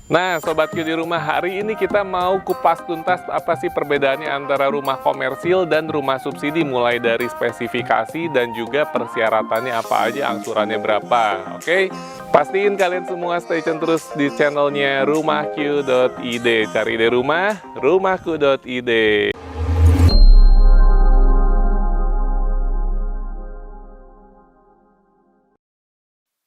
Nah, Sobat Q di rumah, hari ini kita mau kupas tuntas apa sih perbedaannya antara rumah komersil dan rumah subsidi, mulai dari spesifikasi dan juga persyaratannya apa aja, angsurannya berapa. Oke? Pastiin kalian semua stay tune terus di channelnya rumahq.id. Cari ide rumah, rumahku.id.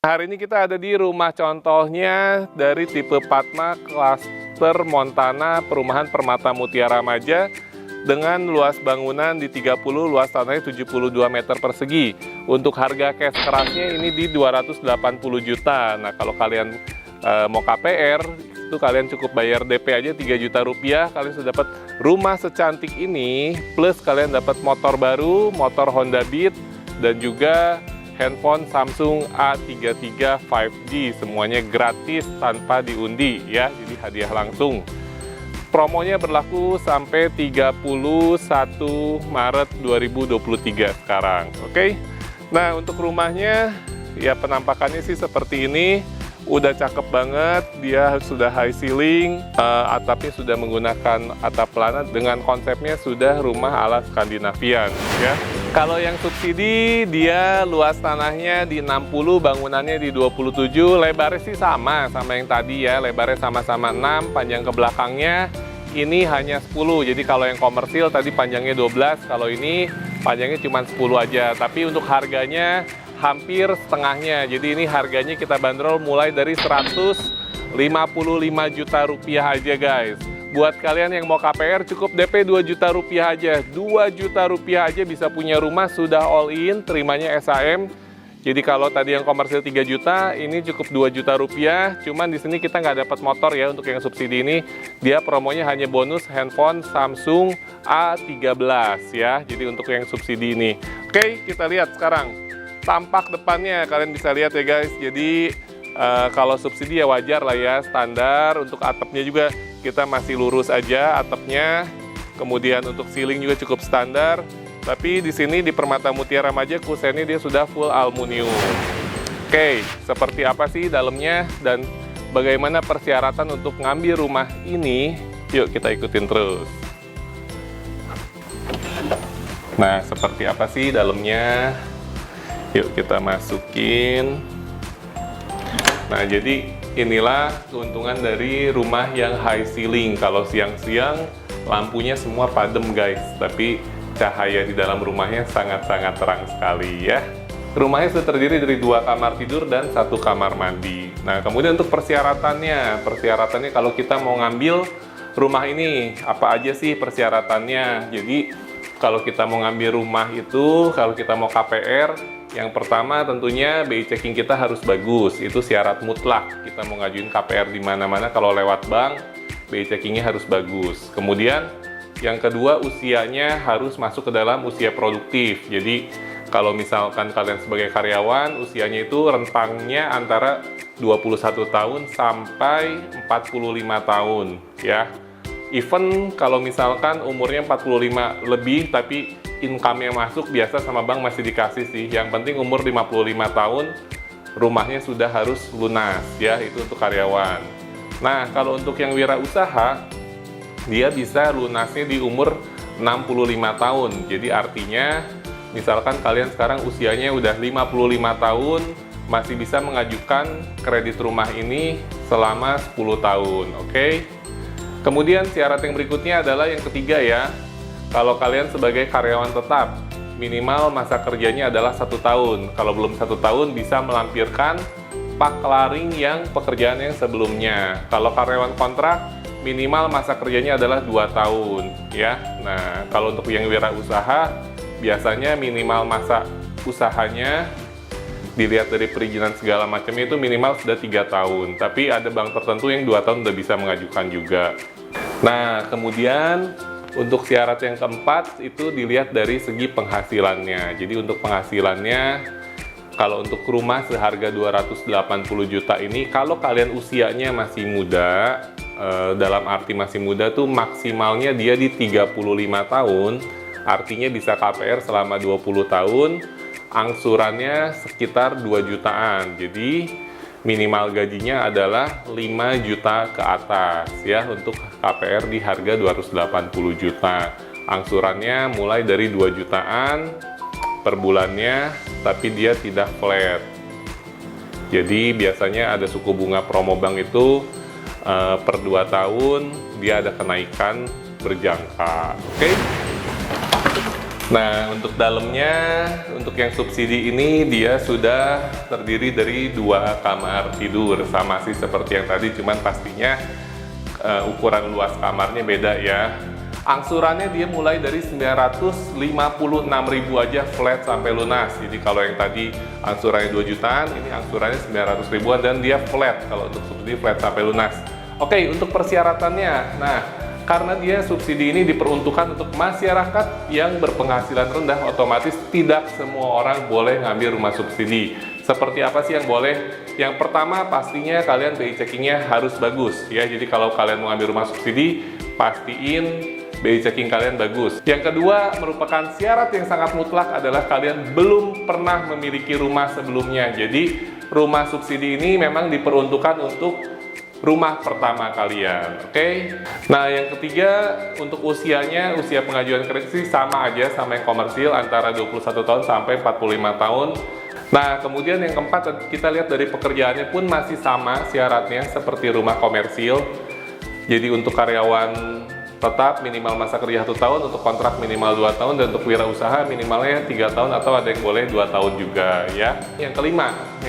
Hari ini kita ada di rumah contohnya dari tipe Padma Klaster Montana Perumahan Permata Mutiara Maja dengan luas bangunan di 30, luas tanahnya 72 meter persegi. Untuk harga cash kerasnya ini di 280 juta. Nah, kalau kalian mau KPR, itu kalian cukup bayar DP aja 3 juta rupiah, kalian sudah dapat rumah secantik ini, plus kalian dapat motor baru, motor Honda Beat, dan juga handphone Samsung A33 5G, semuanya gratis tanpa diundi ya, jadi hadiah langsung. Promonya berlaku sampai 31 Maret 2023 sekarang, oke? Nah, untuk rumahnya ya penampakannya sih seperti ini. Udah cakep banget, dia sudah high ceiling, atapnya sudah menggunakan atap pelana dengan konsepnya sudah rumah ala Skandinavian ya. Kalau yang subsidi dia luas tanahnya di 60, bangunannya di 27, lebarnya sih sama yang tadi ya, lebarnya sama-sama 6, panjang ke belakangnya ini hanya 10. Jadi kalau yang komersil tadi panjangnya 12, kalau ini panjangnya cuma 10 aja. Tapi untuk harganya hampir setengahnya. Jadi ini harganya kita bandrol mulai dari 155 juta rupiah aja guys. Buat kalian yang mau KPR cukup DP 2 juta rupiah aja. 2 juta rupiah aja bisa punya rumah, sudah all in, terimanya SAM. Jadi kalau tadi yang komersil 3 juta, ini cukup 2 juta rupiah. Cuman di sini kita nggak dapat motor ya untuk yang subsidi ini. Dia promonya hanya bonus handphone Samsung A13 ya. Jadi untuk yang subsidi ini. Oke, kita lihat sekarang. Tampak depannya kalian bisa lihat ya guys. Jadi kalau subsidi ya wajar lah ya, standar. Untuk atapnya juga kita masih lurus aja atapnya. Kemudian untuk ceiling juga cukup standar. Tapi di sini di Permata Mutiara Maja kusennya dia sudah full aluminium. Oke, seperti apa sih dalamnya dan bagaimana persyaratan untuk ngambil rumah ini? Yuk kita ikutin terus. Nah, seperti apa sih dalamnya? Yuk kita masukin. Nah, jadi inilah keuntungan dari rumah yang high ceiling. Kalau siang-siang lampunya semua padam guys, tapi cahaya di dalam rumahnya sangat-sangat terang sekali ya. Rumahnya sudah terdiri dari 2 kamar tidur dan 1 kamar mandi. Nah, kemudian untuk persyaratannya kalau kita mau ngambil rumah ini, apa aja sih persyaratannya? Jadi kalau kita mau ngambil rumah itu, kalau kita mau KPR, yang pertama tentunya BI checking kita harus bagus, itu syarat mutlak. Kita mau ngajuin KPR di mana-mana, kalau lewat bank, BI checkingnya harus bagus. Kemudian yang kedua, usianya harus masuk ke dalam usia produktif. Jadi kalau misalkan kalian sebagai karyawan, usianya itu rentangnya antara 21 tahun sampai 45 tahun ya. Even kalau misalkan umurnya 45 lebih tapi income-nya masuk, biasa sama bank masih dikasih sih. Yang penting umur 55 tahun, rumahnya sudah harus lunas ya, itu untuk karyawan. Nah, kalau untuk yang wirausaha, dia bisa lunasnya di umur 65 tahun. Jadi artinya, misalkan kalian sekarang usianya udah 55 tahun, masih bisa mengajukan kredit rumah ini selama 10 tahun, oke? Kemudian syarat yang berikutnya adalah yang ketiga ya. Kalau kalian sebagai karyawan tetap, minimal masa kerjanya adalah 1 tahun. Kalau belum 1 tahun bisa melampirkan paklaring yang pekerjaan yang sebelumnya. Kalau karyawan kontrak, minimal masa kerjanya adalah 2 tahun ya. Nah, kalau untuk yang wirausaha, biasanya minimal masa usahanya dilihat dari perizinan segala macamnya itu minimal sudah 3 tahun. Tapi ada bank tertentu yang 2 tahun udah bisa mengajukan juga. Nah, kemudian untuk syarat yang keempat itu dilihat dari segi penghasilannya. Jadi untuk penghasilannya, kalau untuk rumah seharga 280 juta ini, kalau kalian usianya masih muda, dalam arti masih muda tuh maksimalnya dia di 35 tahun, artinya bisa KPR selama 20 tahun, angsurannya sekitar 2 jutaan. Jadi minimal gajinya adalah 5 juta ke atas ya, untuk KPR di harga 280 juta. Angsurannya mulai dari 2 jutaan per bulannya, tapi dia tidak flat. Jadi biasanya ada suku bunga promo bank itu per 2 tahun dia ada kenaikan berjangka. Oke? Nah, untuk dalamnya, untuk yang subsidi ini dia sudah terdiri dari 2 kamar tidur, sama sih seperti yang tadi, cuman pastinya ukuran luas kamarnya beda ya. Angsurannya dia mulai dari 956.000 aja flat sampai lunas. Jadi kalau yang tadi angsurannya 2 jutaan, ini angsurannya 900 ribuan dan dia flat kalau untuk subsidi flat sampai lunas. Oke, untuk persyaratannya. Nah, karena dia subsidi ini diperuntukkan untuk masyarakat yang berpenghasilan rendah, otomatis tidak semua orang boleh ngambil rumah subsidi. Seperti apa sih yang boleh? Yang pertama pastinya kalian BI checkingnya harus bagus ya. Jadi kalau kalian mau ngambil rumah subsidi, pastiin BI checking kalian bagus. Yang kedua, merupakan syarat yang sangat mutlak adalah kalian belum pernah memiliki rumah sebelumnya. Jadi rumah subsidi ini memang diperuntukkan untuk rumah pertama kalian, oke? Nah, yang ketiga, untuk usianya, usia pengajuan kredit sih sama aja sama yang komersil, antara 21 tahun sampai 45 tahun. Nah, kemudian yang keempat, kita lihat dari pekerjaannya pun masih sama syaratnya seperti rumah komersil. Jadi untuk karyawan tetap minimal masa kerja 1 tahun, untuk kontrak minimal 2 tahun, dan untuk wirausaha minimalnya 3 tahun atau ada yang boleh 2 tahun juga ya. Yang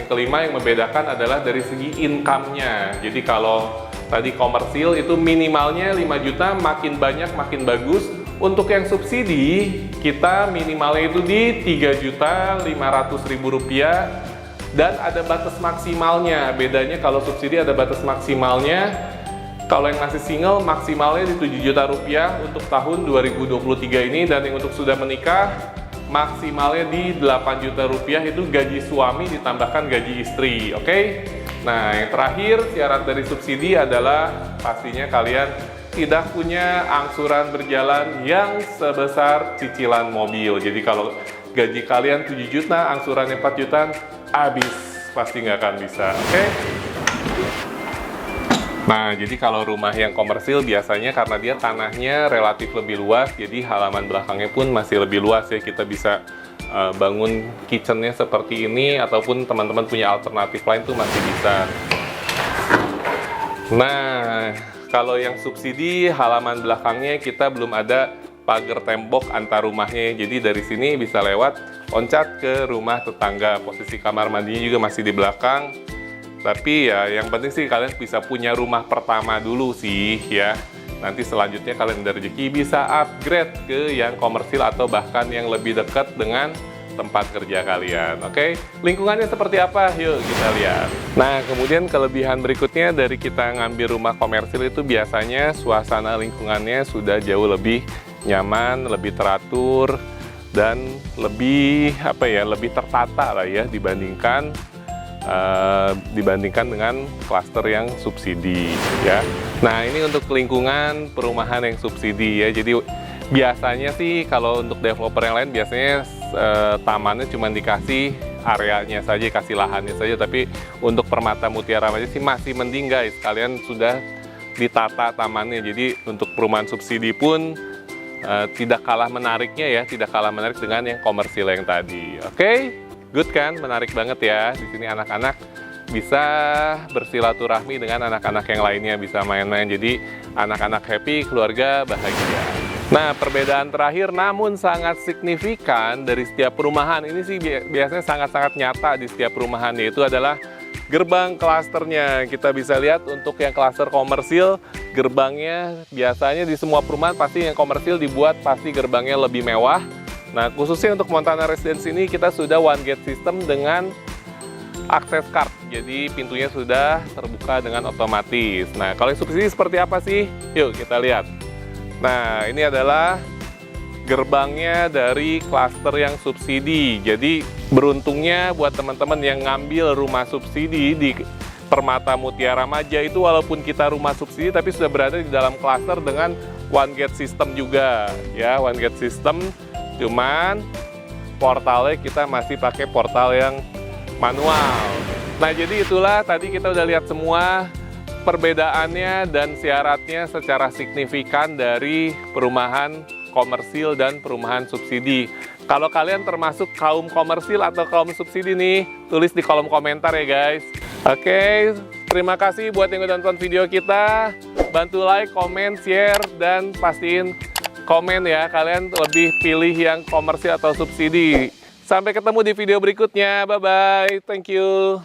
kelima yang membedakan adalah dari segi income-nya. Jadi kalau tadi komersil itu minimalnya 5 juta, makin banyak makin bagus. Untuk yang subsidi kita minimalnya itu di 3.500.000 rupiah dan ada batas maksimalnya. Bedanya kalau subsidi ada batas maksimalnya. Kalau yang masih single maksimalnya di 7 juta rupiah untuk tahun 2023 ini, dan yang untuk sudah menikah maksimalnya di 8 juta rupiah, itu gaji suami ditambahkan gaji istri, oke? Nah, yang terakhir syarat dari subsidi adalah pastinya kalian tidak punya angsuran berjalan yang sebesar cicilan mobil. Jadi kalau gaji kalian 7 juta, angsurannya 4 jutaan, habis, pasti nggak akan bisa, oke? Nah, jadi kalau rumah yang komersil biasanya karena dia tanahnya relatif lebih luas, jadi halaman belakangnya pun masih lebih luas ya. Kita bisa bangun kitchennya seperti ini, ataupun teman-teman punya alternatif lain tuh masih bisa. Nah, kalau yang subsidi halaman belakangnya kita belum ada pagar tembok antar rumahnya, jadi dari sini bisa lewat loncat ke rumah tetangga. Posisi kamar mandinya juga masih di belakang. Tapi ya yang penting sih kalian bisa punya rumah pertama dulu sih ya. Nanti selanjutnya kalian dari rezeki bisa upgrade ke yang komersil atau bahkan yang lebih dekat dengan tempat kerja kalian. Oke, lingkungannya seperti apa? Yuk kita lihat. Nah, kemudian kelebihan berikutnya dari kita ngambil rumah komersil itu biasanya suasana lingkungannya sudah jauh lebih nyaman, lebih teratur, dan lebih lebih tertata lah ya dibandingkan dengan klaster yang subsidi ya. Nah, ini untuk lingkungan perumahan yang subsidi ya. Jadi biasanya sih kalau untuk developer yang lain biasanya tamannya cuma dikasih areanya saja, kasih lahannya saja. Tapi untuk Permata Mutiara Maja sih masih mending guys, kalian sudah ditata tamannya. Jadi untuk perumahan subsidi pun tidak kalah menariknya ya, tidak kalah menarik dengan yang komersil yang tadi. Oke? Good kan? Menarik banget ya. Di sini anak-anak bisa bersilaturahmi dengan anak-anak yang lainnya, bisa main-main. Jadi anak-anak happy, keluarga bahagia. Nah, perbedaan terakhir namun sangat signifikan dari setiap perumahan, ini sih biasanya sangat-sangat nyata di setiap perumahan, yaitu adalah gerbang klasternya. Kita bisa lihat untuk yang klaster komersil, gerbangnya biasanya di semua perumahan pasti yang komersil dibuat pasti gerbangnya lebih mewah. Nah, khususnya untuk Montana Residence ini kita sudah one gate system dengan akses card. Jadi pintunya sudah terbuka dengan otomatis. Nah, kalau yang subsidi seperti apa sih? Yuk kita lihat. Nah, ini adalah gerbangnya dari klaster yang subsidi. Jadi beruntungnya buat teman-teman yang ngambil rumah subsidi di Permata Mutiara Maja itu, walaupun kita rumah subsidi tapi sudah berada di dalam klaster dengan one gate system juga ya, one gate system. Cuman portalnya kita masih pakai portal yang manual. Nah, jadi itulah tadi kita udah lihat semua perbedaannya dan syaratnya secara signifikan dari perumahan komersil dan perumahan subsidi. Kalau kalian termasuk kaum komersil atau kaum subsidi nih, tulis di kolom komentar ya guys. Oke, terima kasih buat yang udah nonton video kita. Bantu like, comment, share, dan pastiin komen ya, kalian lebih pilih yang komersil atau subsidi. Sampai ketemu di video berikutnya, bye-bye, thank you.